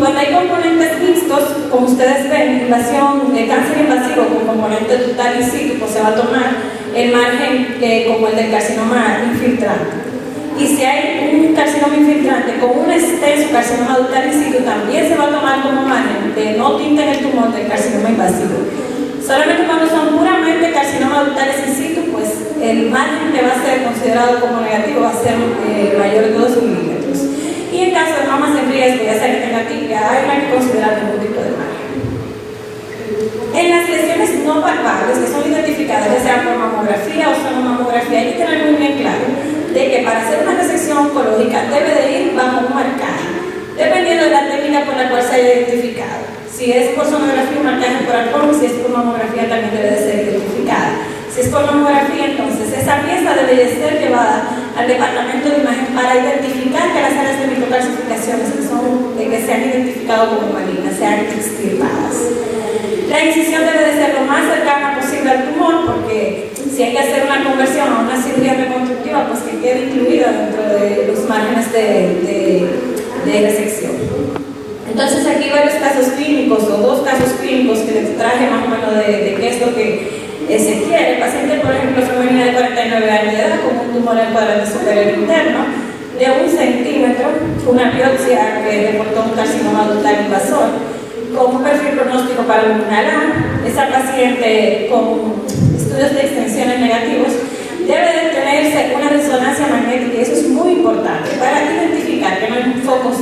cuando hay componentes mixtos, como ustedes ven, invasión de cáncer invasivo con componente ductal in situ, pues se va a tomar el margen como el del carcinoma infiltrante. Y si hay un carcinoma infiltrante con un extenso carcinoma ductal in situ, también se va a tomar como margen de no tinte en el tumor del carcinoma invasivo. Solamente cuando son puramente carcinomas ductales in situ, pues el margen que va a ser considerado como negativo va a ser mayor de 2 milímetros. Y en caso de mamas en riesgo, ya sea que tenga tibia, hay que considerar algún tipo de margen. En las lesiones no palpables, que son identificadas ya sea por mamografía o sonomamografía, hay que tener muy bien claro de que para hacer una resección oncológica debe de ir bajo un marcaje, dependiendo de la técnica por la cual se haya identificado. Si es por sonografía, un marcaje por alcohol, si es por mamografía, también debe de ser identificada. Si es por mamografía, entonces esa pieza debe de ser llevada al departamento de imagen para identificar que las áreas de microcalcificaciones que se han identificado como malignas sean extirpadas. La incisión debe de ser lo más cercana posible al tumor, porque si hay que hacer una conversión a una cirugía reconstructiva, pues que quede incluida dentro de los márgenes de resección. Entonces aquí varios casos clínicos o 2 casos clínicos que les traje más o menos de qué es lo que se quiere. El paciente, por ejemplo, femenina de 49 años de edad con un tumor en el cuadrante superior interno de 1 centímetro, una biopsia que reportó un carcinoma ductal invasor con un perfil pronóstico para luminal A. Esa paciente con estudios de extensiones negativos debe de tenerse una resonancia magnética, y eso es muy importante para identificar que no hay focos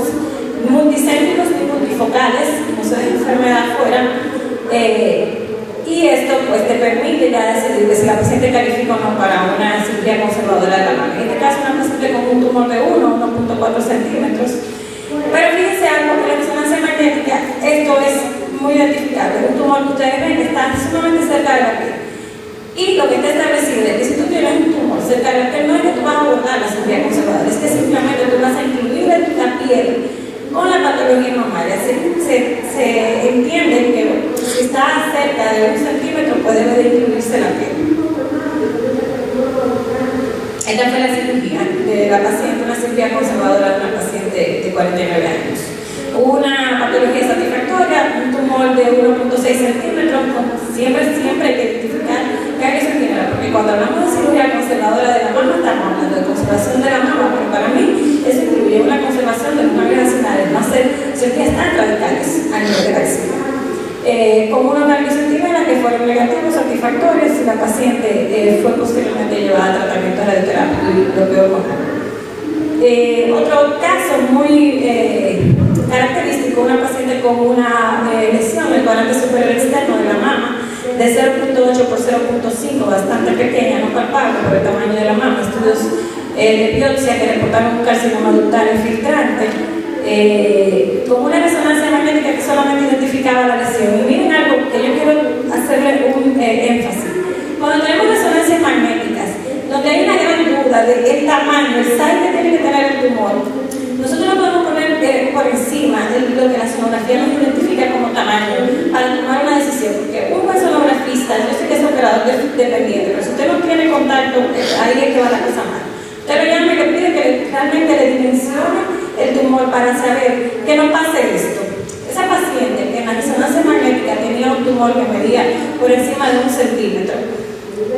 multicéntricos ni multifocales, no se deja enfermedad fuera, y esto pues te permite ya decidir si la paciente califica o no para una cirugía conservadora de la mama. En este caso, una paciente con un tumor de 1.4 centímetros. Pero fíjense algo, que la resonancia magnética, esto es muy identificable. Un tumor que ustedes ven que está sumamente cerca de la piel. Y lo que está establecido es que si tú tienes un tumor cerca de la piel, no es que tú vas a abordar la cirugía conservadora, es que simplemente tú vas a incluir la piel con la patología mamaria. Se entiende que si está cerca de 1 centímetro, pues debe de incluirse la piel. Esta fue la cirugía de la paciente, una cirugía conservadora de una paciente de 49 años. Una patología satisfactoria, un tumor de 1.6 centímetros, siempre hay que identificar qué agresión tiene, porque cuando hablamos de cirugía conservadora de la mama, estamos hablando de conservación de la mama, porque para mí eso incluye una conservación de los ganglios acinales, no hacer cirugías tan radicales a nivel de la axila. Como una ganglios centinela que fueron negativos, satisfactorios, y la paciente fue posteriormente llevada a tratamiento de radioterapia y lo peor con otro caso muy característico, una paciente con una lesión en el cuadrante superior externo de la mama de 0.8 por 0.5, bastante pequeña, no palpable por el tamaño de la mama. Estudios de biopsia que reportaron un carcinoma ductal infiltrante con una resonancia magnética que solamente identificaba la lesión. Y miren algo que yo quiero hacerle un énfasis. Cuando tenemos resonancias magnéticas, donde hay una gran duda del tamaño, el size que tiene que tener el tumor, nosotros no podemos poner por encima de lo que la sonografía nos identifica como tamaño para tomar una decisión, porque un buen sonografista, yo sé que es operador dependiente, pero si usted no tiene contacto, ahí es que va la cosa mal. Usted lo llama y le pide que realmente le dimensione el tumor para saber que no pase esto. Esa paciente que en la resonancia magnética tenía un tumor que medía por encima de 1 centímetro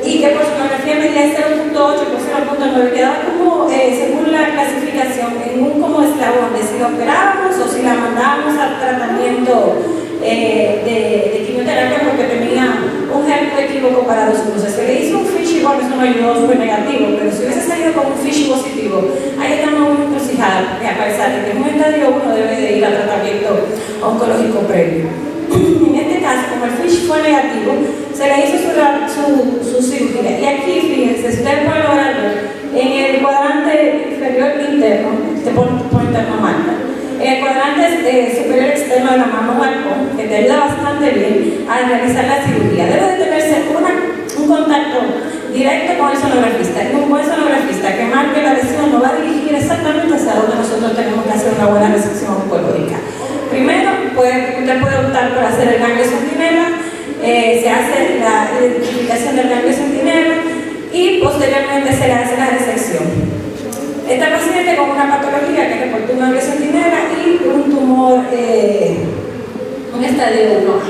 y que por sonografía medía 0.8 por 0.9, quedaba como, según la clasificación, en un como eslabón de si la operábamos o si la mandábamos al tratamiento de quimioterapia, porque tenía un germen equívoco para 2 cruces. Se le hizo un Fishy, bueno, eso no ayudó, fue negativo, pero si hubiese salido con un Fishy positivo, ahí estamos muy encrucijados, porque a pesar de que en un estadio 1 debe de ir a tratamiento oncológico previo. En este caso, como el Fishy fue negativo, se le hizo su cirugía. Y aquí, fíjense, usted puede lograrlo en el cuadrante inferior interno, este por interno marca. En el cuadrante superior externo de la mama marcón, que te ayuda bastante bien a realizar la cirugía. Debe de tenerse un contacto directo con el sonografista. Y un buen sonografista que marque la lesión nos va a dirigir exactamente hacia donde nosotros tenemos que hacer una buena resección oncológica. Primero, usted puede optar por hacer el ganglio centinela, se hace la identificación del ganglio centinela y posteriormente se le hace la resección. Esta paciente paciente con una patología que reportó una ganglio centinela y un tumor, un estadio 1A.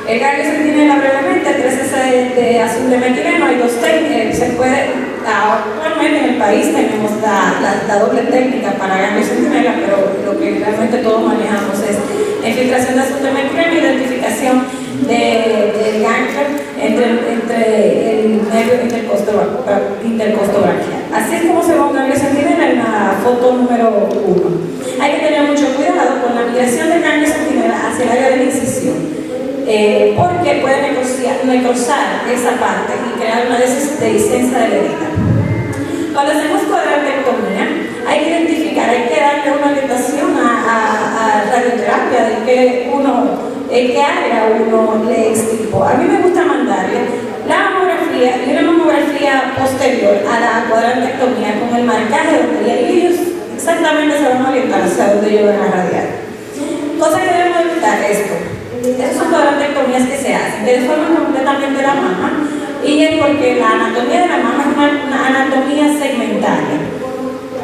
El ganglio centinela brevemente, 3 cc de azul de metileno, hay 2 técnicas, se puede, actualmente en el país tenemos la doble técnica para ganglio centinela, pero lo que realmente todos manejamos es la infiltración de azul de metileno e identificación del ganglio entre el nervio intercostobraquial. Así es como se ve un ganglio centinela en la foto número 1. Hay que tener mucho cuidado con la migración del ganglio centinela hacia el área de la incisión. Porque puede necrosar esa parte y crear una dehiscencia de la herida. Cuando hacemos cuadrantectomía, hay que identificar, hay que darle una orientación a radioterapia de qué área uno le extirpó. A mí me gusta mandarle la mamografía y una mamografía posterior a la cuadrantectomía con el marcaje donde ellos exactamente se van a orientar hacia donde ellos van a radiar. Cosa que debemos evitar esto. Esas son cuadrantectomías que se hacen, que deforman completamente la mama, y es porque la anatomía de la mama es una anatomía segmentaria.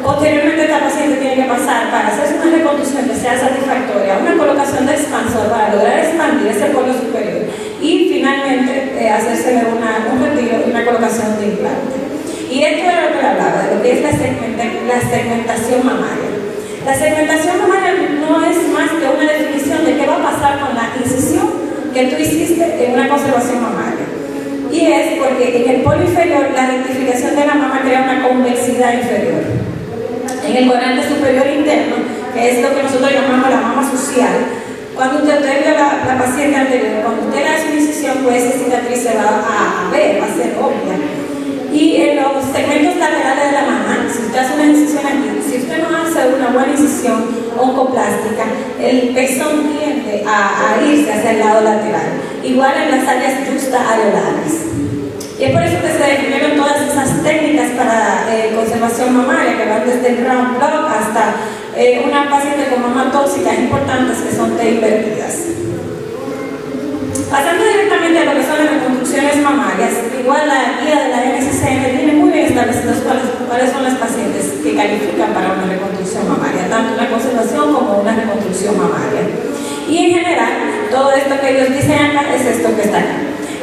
Posteriormente, esta paciente tiene que pasar para hacerse una reconstrucción que sea satisfactoria, una colocación de expansor para lograr expandir ese polo superior y finalmente hacerse un retiro y una colocación de implante. Y esto es lo que hablaba, de lo que es la segmentación mamaria. La segmentación mamaria no es más que una definición de qué va a pasar con la incisión que tú hiciste en una conservación mamaria. Y es porque en el polo inferior la rectificación de la mama crea una convexidad inferior. En el cuadrante superior interno, que es lo que nosotros llamamos la mama social, cuando usted vio la paciente anterior, cuando usted le hace una incisión, pues esa cicatriz se va a ver, va a ser obvia. Y en los segmentos laterales de la mama, si usted hace una incisión aquí, si usted no hace una buena incisión oncoplástica, el pezón tiende a irse hacia el lado lateral. Igual en las áreas justa-alveolares. Y es por eso que se definieron todas esas técnicas para conservación mamaria, que van desde el round block hasta una paciente con mama tóxica importantes que son T invertidas. Pasando directamente a lo que son las reconstrucciones mamarias, igual la guía de la NCCN tiene muy bien establecidos cuáles son las pacientes que califican para una reconstrucción mamaria, tanto una conservación como una reconstrucción mamaria. Y en general, todo esto que ellos dicen acá es esto que está acá.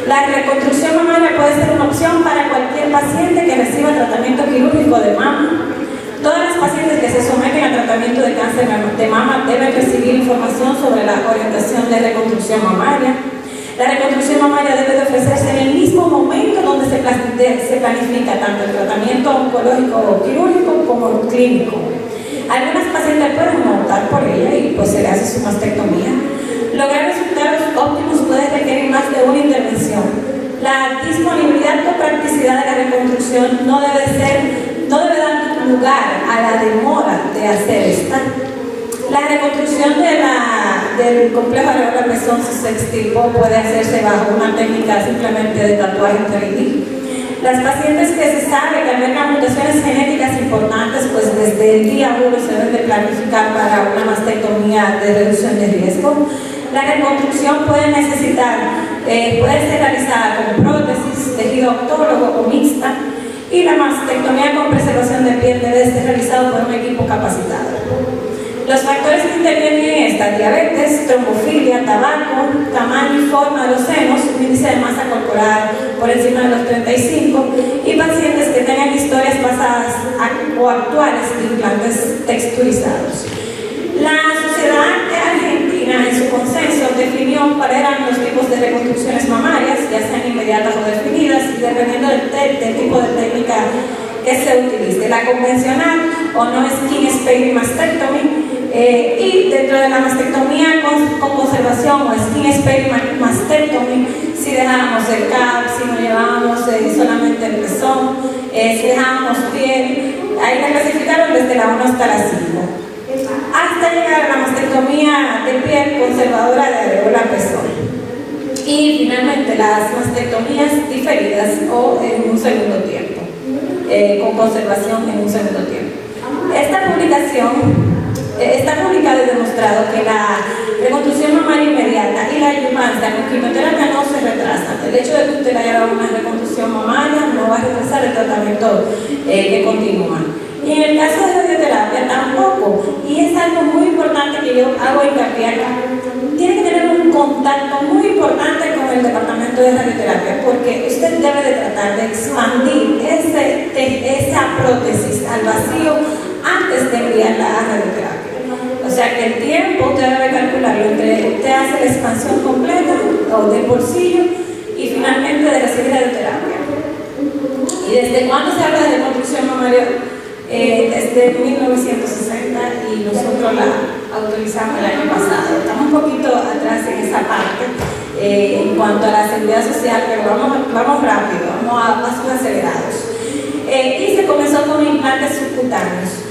La reconstrucción mamaria puede ser una opción para cualquier paciente que reciba tratamiento quirúrgico de mama. Todas las pacientes que se someten a tratamiento de cáncer de mama deben recibir información sobre la orientación de reconstrucción mamaria. La reconstrucción mamaria debe de ofrecerse en el mismo momento donde se planifica tanto el tratamiento oncológico o quirúrgico como clínico. Algunas pacientes pueden optar por ella y pues se le hace su mastectomía. Lograr resultados óptimos puede requerir más de una intervención. La disponibilidad o practicidad de la reconstrucción no debe dar lugar a la demora de hacer esta. La reconstrucción del complejo areolar pezón, si se extirpó, puede hacerse bajo una técnica simplemente de tatuaje 3D. Las pacientes que se sabe que albergan mutaciones genéticas importantes, pues desde el día 1 se deben de planificar para una mastectomía de reducción de riesgo. La reconstrucción puede ser realizada con prótesis, tejido autólogo o mixta, y la mastectomía con preservación de piel debe ser realizada por un equipo capacitado. Los factores que intervienen en esta: diabetes, trombofilia, tabaco, tamaño y forma de los senos, índice de masa corporal por encima de los 35 y pacientes que tengan historias pasadas o actuales de implantes texturizados. La sociedad argentina en su consenso definió cuáles eran los tipos de reconstrucciones mamarias, ya sean inmediatas o definidas, y dependiendo del tipo de técnica que se utilice. La convencional o no skin sparing mastectomy, y dentro de la mastectomía con conservación o skin sparing mastectomy, si dejábamos el CAP, si no llevábamos solamente el pezón, si dejábamos piel, ahí la clasificaron desde la 1 hasta la 5. Hasta llegar a la mastectomía de piel conservadora de areola pezón. Y finalmente las mastectomías diferidas o en un segundo tiempo, con conservación en un segundo tiempo. Esta publicación está publicado y demostrado que la reconstrucción mamaria inmediata y la adjuvancia con quimioterapia no se retrasan. El hecho de que usted haya dado una reconstrucción mamaria no va a retrasar el tratamiento que continúa. Y en el caso de radioterapia tampoco. Y es algo muy importante que yo hago hincapié acá. Tiene que tener un contacto muy importante con el departamento de radioterapia, porque usted debe de tratar de expandir esa prótesis al vacío antes de enviarla a radioterapia. O sea que el tiempo usted debe calcularlo entre usted hace la expansión completa o del bolsillo y finalmente de recibir radioterapia. ¿Y desde cuándo se habla de reconstrucción mamaria? Desde 1960 y nosotros la autorizamos el año pasado. Estamos un poquito atrás en esa parte en cuanto a la seguridad social, pero vamos rápido, vamos a pasos acelerados. Y se comenzó con implantes subcutáneos.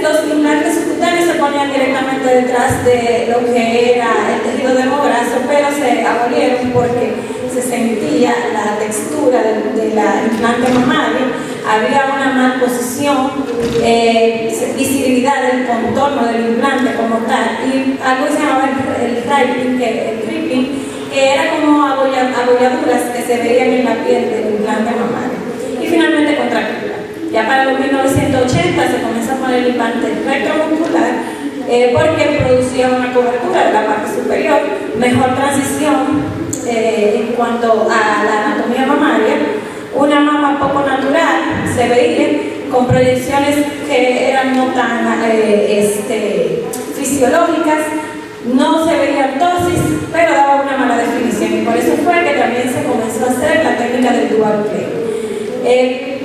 Los implantes subcutáneos se ponían directamente detrás de lo que era el tejido dermobrazo, pero se abolieron porque se sentía la textura del implante mamario, había una mal posición, visibilidad del contorno del implante como tal, y algo que se llamaba el ripping, que era como abolladuras que se veían en la piel del implante mamario. Y finalmente contractura. Ya para los 1980 se comenzó a poner el implante retromuscular porque producía una cobertura de la parte superior, mejor transición en cuanto a la anatomía mamaria, una mama poco natural, se veía con proyecciones que eran no tan fisiológicas, no se veía ortosis, pero daba una mala definición, y por eso fue que también se comenzó a hacer la técnica del dual play.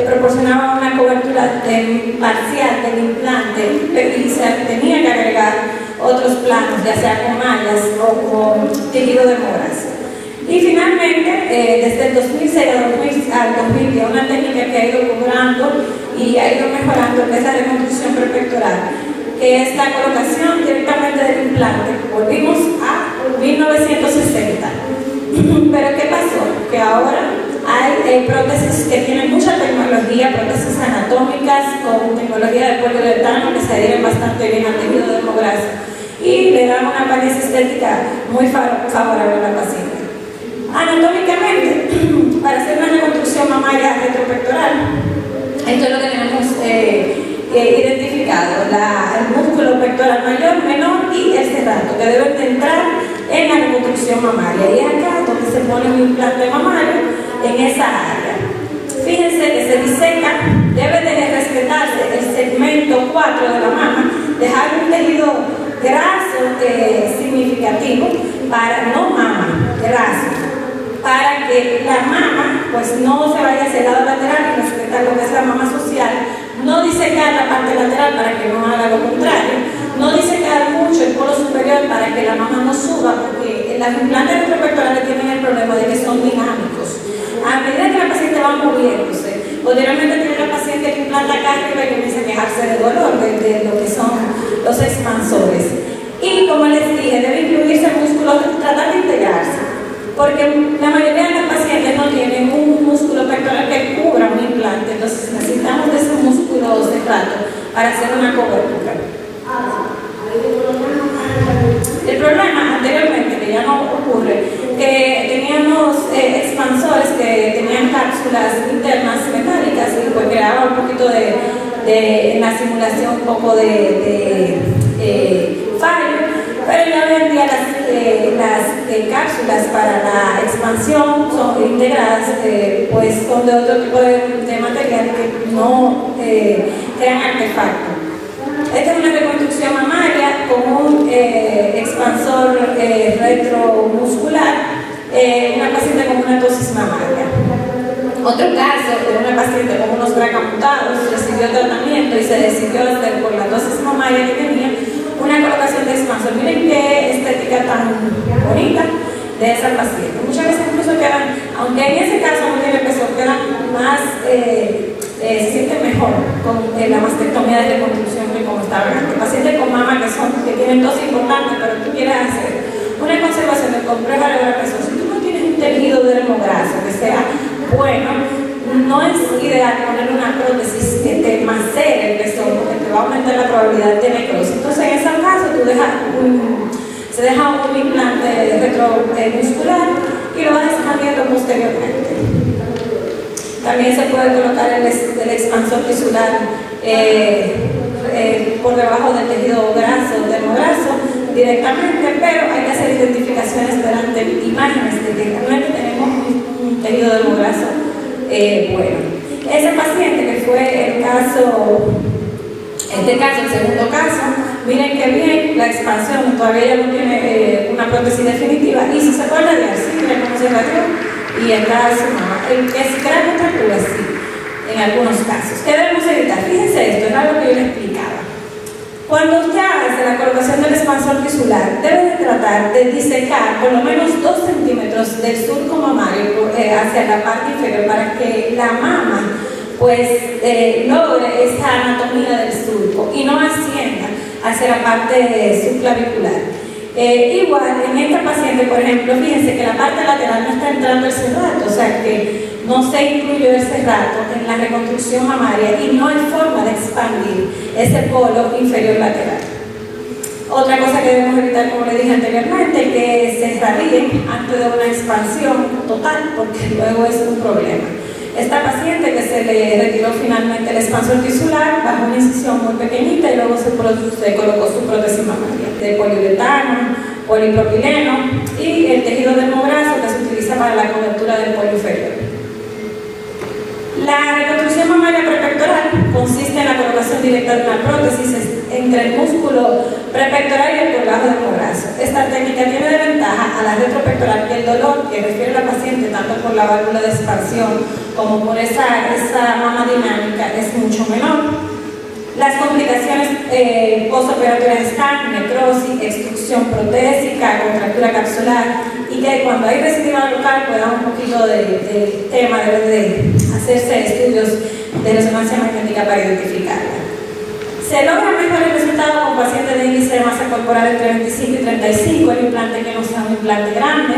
Proporcionaba una cobertura parcial del implante y se tenía que agregar otros planos, ya sea con mallas o con tejido de moras. Y finalmente, desde el 2006 al 2010, una técnica que ha ido cobrando y ha ido mejorando, que es la reconstrucción prepectoral, que es la colocación directamente del implante. Volvimos a 1960. Pero ¿qué pasó? Que ahora hay prótesis que tienen mucha tecnología, prótesis anatómicas con tecnología de poliuretano que se adhieren bastante bien al tejido dermobrazo y le dan una apariencia estética muy favorable a la paciente. Anatómicamente, para hacer una reconstrucción mamaria retropectoral, esto es lo que tenemos identificado: el músculo pectoral mayor, menor y el serrato, que deben de entrar en la reconstrucción mamaria. Y acá es donde se pone un implante mamario en esa área. Fíjense que se diseca, debe de respetarse el segmento 4 de la mama, dejar un tejido graso significativo para no mama, graso, para que la mama pues no se vaya hacia el lado lateral y respetar lo que es la mama social, no disecar la parte lateral para que no haga lo contrario, no disecar mucho el polo superior para que la mama no suba, porque los implantes retropectorales tienen el problema de que son dinámicos. A medida que la paciente va moviéndose, posteriormente tiene la paciente que implanta acá arriba y comienza a quejarse de dolor, de lo que son los expansores. Y como les dije, debe incluirse el músculo, tratar de integrarse, porque la mayoría de los pacientes no tienen un músculo pectoral que cubra un implante, entonces necesitamos de ese músculo serrato para hacer una cobertura. El problema anteriormente, que ya no ocurre, que teníamos expansores que tenían cápsulas internas metálicas y pues creaba un poquito en la simulación un poco de fallo, pero ya hoy en día las cápsulas para la expansión son integradas, pues son de otro tipo de material que no crean artefactos. Esta es una reconstrucción mamaria con un expansor retromuscular, una paciente con una tosis mamaria. Otro caso de una paciente con unos BRCA mutados, recibió tratamiento y se decidió hacer por la tosis mamaria que tenía una colocación de expansor. Miren qué estética tan bonita de esa paciente. Muchas veces incluso quedan, aunque en ese caso no tiene peso, quedan más, se siente mejor con la mastectomía de reconstrucción que como estaba antes. Pacientes con mama que tienen tos importantes, pero tú quieres hacer una conservación del complejo de la presión. Si tú no tienes un tejido dermograso que sea bueno, no es ideal poner una prótesis que te macere el pezón, porque te va a aumentar la probabilidad de necrosis. Entonces, en ese caso, se deja un implante retromuscular y lo vas expandiendo posteriormente. También se puede colocar el expansor tisular por debajo del tejido graso, termograso, directamente, pero hay que hacer identificaciones delante de imágenes de que realmente tenemos un tejido termograso bueno. Ese paciente que fue el segundo caso, miren que bien la expansión, todavía ya no tiene una prótesis definitiva, y si se puede radiar, sí, miren cómo se radió, y está su mamá. Que si crea contracturas, sí, en algunos casos. ¿Qué debemos evitar? Fíjense esto, es algo que yo les explicaba. Cuando usted hace la colocación del expansor tisular, debe de tratar de disecar por lo menos 2 centímetros del surco mamario hacia la parte inferior para que la mama pues logre esa anatomía del surco y no ascienda hacia la parte subclavicular. Igual en esta paciente, por ejemplo, fíjense que la parte lateral no está entrando el cerrato, o sea que no se incluyó el cerrato en la reconstrucción mamaria y no hay forma de expandir ese polo inferior lateral. Otra cosa que debemos evitar, como le dije anteriormente, que se radie antes de una expansión total, porque luego es un problema. Esta paciente que se le retiró finalmente el expansor tisular bajo una incisión muy pequeñita y luego se colocó su prótesis mamaria de poliuretano, polipropileno y el tejido termograso que se utiliza para la cobertura del polo inferior. La reconstrucción mamaria prepectoral consiste en la colocación directa de una prótesis entre el músculo prepectoral y el colgajo termograso. Esta técnica tiene de ventaja a la retropectoral que el dolor que refiere la paciente tanto por la válvula de expansión como por esa mama dinámica es mucho menor. Las complicaciones postoperatorias están necrosis, extrusión protésica, contractura capsular y que cuando hay recidiva local pues da un poquito de tema de hacerse estudios de resonancia magnética para identificarla. Se logra mejor el resultado con pacientes de índice de masa corporal entre 25 y 35, el implante que no sea un implante grande,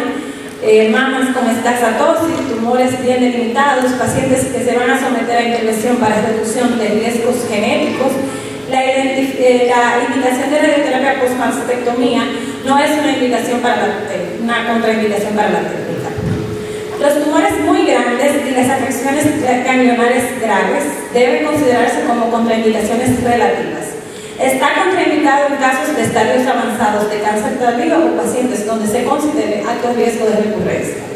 mamas con escasa tosis, tumores bien delimitados, pacientes que se van a someter a intervención para reducción de riesgos genéticos. La indicación de radioterapia post-mastectomía no es una indicación para una contraindicación para la técnica. Los tumores muy grandes y las afecciones ganglionares graves deben considerarse como contraindicaciones relativas. Está contraindicado en casos de estadios avanzados de cáncer tardío o pacientes donde se considere alto riesgo de recurrencia.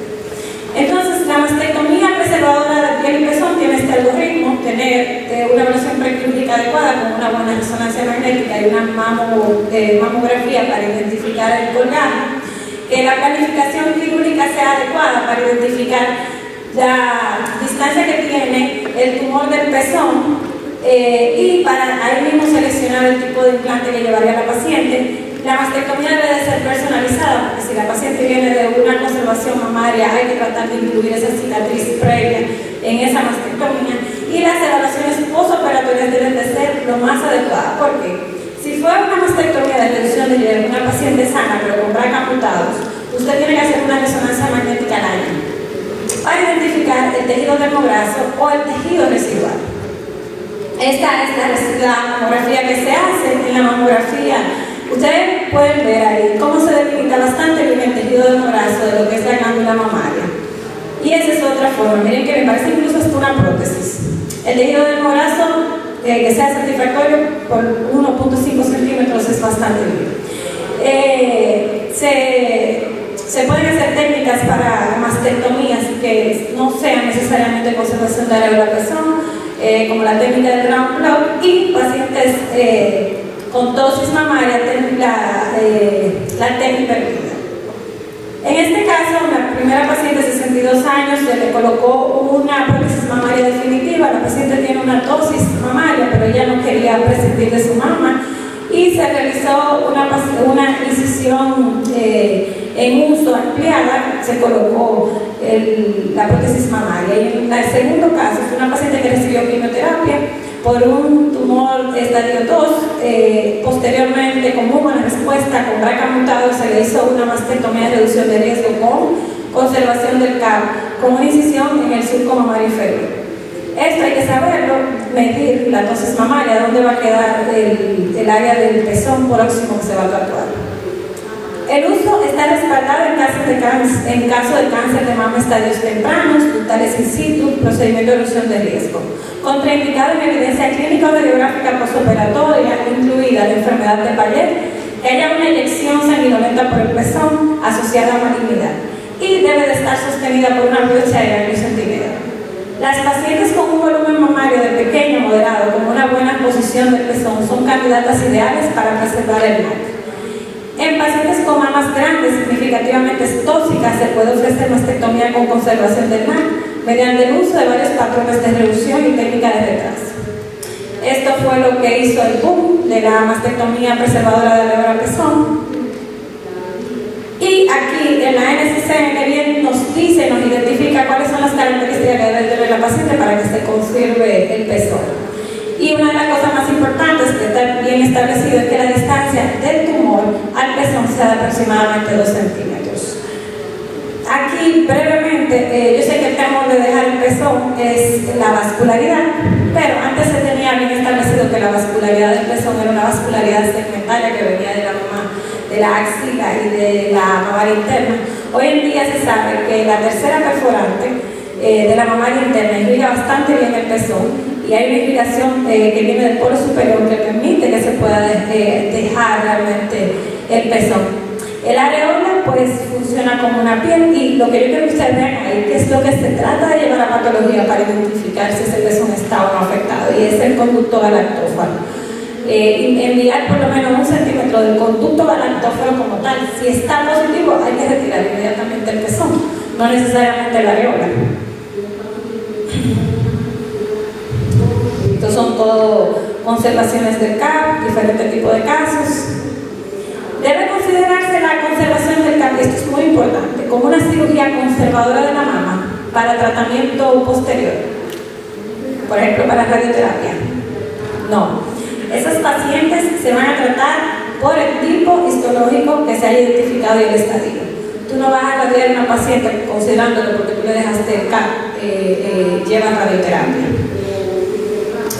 Entonces, la mastectomía preservadora de piel y pezón tiene este algoritmo: tener una evaluación prequirúrgica adecuada con una buena resonancia magnética y una mamografía para identificar el colgajo, que la planificación quirúrgica sea adecuada para identificar la distancia que tiene el tumor del pezón y para ahí mismo seleccionar el tipo de implante que llevaría la paciente. La mastectomía debe de ser personalizada, porque si la paciente viene de una conservación mamaria hay que tratar de incluir esa cicatriz previa en esa mastectomía, y las evaluaciones postoperatorias deben de ser lo más adecuadas. ¿Por qué? Si fue una mastectomía de reducción de hierro, una paciente sana pero con BRCA amputados, usted tiene que hacer una resonancia magnética al año para identificar el tejido termograso o el tejido residual. Esta es la mamografía que se hace. En la mamografía ustedes pueden ver ahí cómo se delimita bastante bien el tejido termograso de lo que es la glándula mamaria. Y esa es otra forma. Miren que me parece incluso hasta una prótesis. El tejido termograso que sea satisfactorio por 1.5 centímetros es bastante bien. Se pueden hacer técnicas para mastectomías que no sean necesariamente conservación de la pezón, como la técnica del round plug, y pacientes con tosis mamaria, la técnica permitida. En este caso, la primera paciente de 62 años se le colocó una prótesis mamaria definitiva. La paciente tiene una tosis mamaria, pero ella no quería prescindir de su mama, y se realizó una incisión en uso ampliada, se colocó la prótesis mamaria. Y en el segundo caso fue una paciente que recibió quimioterapia por un tumor estadio 2, posteriormente con muy buena respuesta, con BRCA mutado, se le hizo una mastectomía de reducción de riesgo con conservación del CAP, con una incisión en el surco mamario inferior. Esto hay que saberlo, medir la tosis mamaria, dónde va a quedar el área del pezón próximo que se va a tatuar. El uso está respaldado en caso de cáncer de mama estadios tempranos, totales in situ, procedimiento de reducción de riesgo. Contraindicado en evidencia clínica o radiográfica postoperatoria, incluida la enfermedad de Payet, que haya una eyección sanguinolenta por el pezón asociada a malignidad y debe de estar sostenida por una brocha de ganglio centinela. Las pacientes con un volumen mamario de pequeño o moderado con una buena posición del pezón son candidatas ideales para preservar el MAC. En pacientes con mamas grandes significativamente tóxicas se puede ofrecer mastectomía con conservación del MAC mediante el uso de varios patrones de reducción y técnica de retraso. Esto fue lo que hizo el boom de la mastectomía preservadora de areola pezón. Y aquí en la NCCN bien nos dice, nos identifica cuáles son las características que debe tener la paciente para que se conserve el pezón. Y una de las cosas más importantes que está bien establecido es que la distancia del tumor al pezón sea de aproximadamente 2 centímetros. Aquí brevemente, yo sé que el temor de dejar el pezón es la vascularidad, pero antes se tenía bien establecido que la vascularidad del pezón era una vascularidad segmentaria que venía de la mama, de la axila y de la mamaria interna. Hoy en día se sabe que la tercera perforante de la mamaria interna irriga bastante bien el pezón y hay una irrigación que viene del polo superior que permite que se pueda dejar realmente el pezón. El areola pues funciona como una piel y lo que yo quiero que ustedes vean ahí que es lo que se trata de llevar a patología para identificar si ese pezón está o no afectado y es el conducto galactófano. Enviar por lo menos 1 centímetro del conducto galactófano como tal. Si está positivo hay que retirar inmediatamente el pezón, no necesariamente la areola. Estos son todo conservaciones del CAP, diferentes tipos de casos. Debe considerarse la conservación del CAP, esto es muy importante, como una cirugía conservadora de la mama para tratamiento posterior. Por ejemplo, para radioterapia. No. Esos pacientes se van a tratar por el tipo histológico que se haya identificado y el estadio. Tú no vas a radiar a una paciente considerándolo porque tú le dejaste el CAP, lleva radioterapia.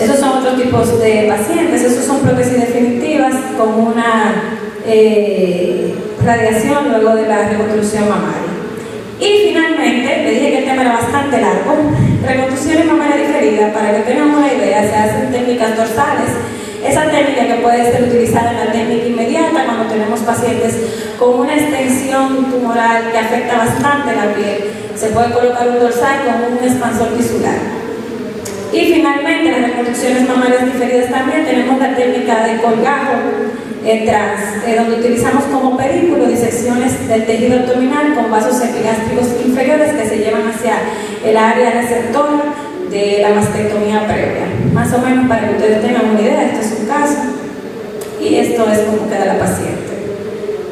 Esos son otros tipos de pacientes, esos son prótesis definitivas con una radiación luego de la reconstrucción mamaria. Y finalmente, le dije que el tema era bastante largo, reconstrucciones mamarias diferidas, para que tengan una idea, se hacen técnicas dorsales. Esa técnica que puede ser utilizada en la técnica inmediata cuando tenemos pacientes con una extensión tumoral que afecta bastante la piel. Se puede colocar un dorsal con un expansor tisular. Y finalmente, en las reconstrucciones mamarias diferidas también tenemos la técnica de colgajo donde utilizamos como pedículo disecciones del tejido abdominal con vasos epigástricos inferiores que se llevan hacia el área receptora de la mastectomía previa. Más o menos para que ustedes tengan una idea, esto es un caso y esto es como queda la paciente.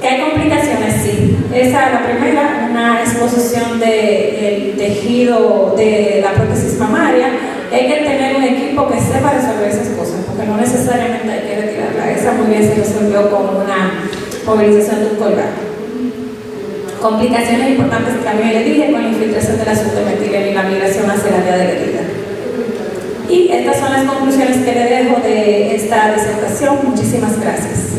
¿Que hay complicaciones? Sí. Esa es la primera, una exposición del tejido de la prótesis mamaria. Hay que tener un equipo que sepa resolver esas cosas, porque no necesariamente hay que retirarla. Esa muy bien se resolvió con una movilización de un colgado. Complicaciones importantes que también le dije con la infiltración del azúcar metileno y la migración hacia el área de la herida. Y estas son las conclusiones que le dejo de esta disertación. Muchísimas gracias.